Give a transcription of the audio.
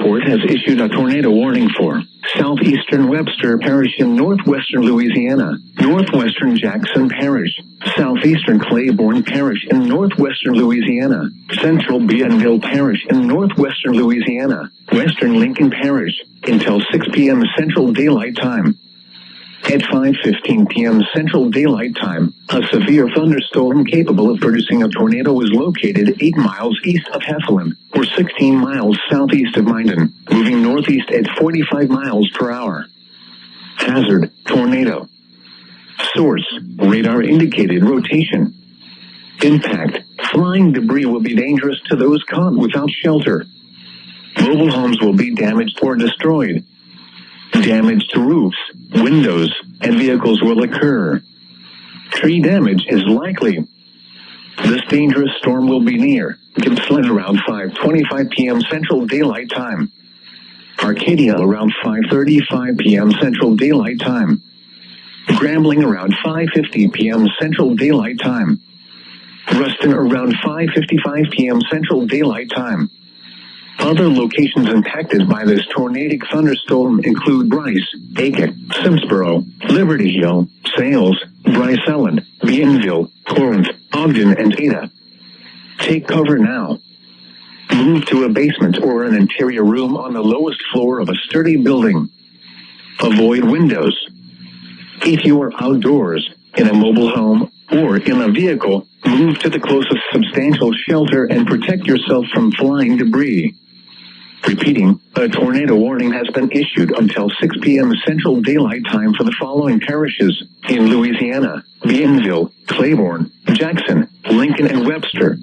Report has issued a tornado warning for southeastern Webster Parish in northwestern Louisiana, northwestern Jackson Parish, southeastern Claiborne Parish in northwestern Louisiana, central Bienville Parish in northwestern Louisiana, western Lincoln Parish, until 6 p.m. Central Daylight Time. At 5:15 p.m. Central Daylight Time, a severe thunderstorm capable of producing a tornado was located 8 miles east of Heflin, or 16 miles southeast of Minden, moving northeast at 45 miles per hour. Hazard: tornado. Source: radar indicated rotation. Impact: flying debris will be dangerous to those caught without shelter. Mobile homes will be damaged or destroyed. Damage to roofs, windows, and vehicles will occur. Tree damage is likely. This dangerous storm will be near Gippsland around 5:25 p.m. Central Daylight Time. Arcadia around 5:35 p.m. Central Daylight Time. Grambling around 5:50 p.m. Central Daylight Time. Ruston around 5:55 p.m. Central Daylight Time. Other locations impacted by this tornadic thunderstorm include Bryce, Aiken, Simsboro, Liberty Hill, Sales, Bryce Ellen, Bienville, Corinth, Ogden, and Ada. Take cover now. Move to a basement or an interior room on the lowest floor of a sturdy building. Avoid windows. If you are outdoors, in a mobile home, or in a vehicle, move to the closest substantial shelter and protect yourself from flying debris. Repeating, a tornado warning has been issued until 6 p.m. Central Daylight Time for the following parishes in Louisiana: Bienville, Claiborne, Jackson, Lincoln, and Webster.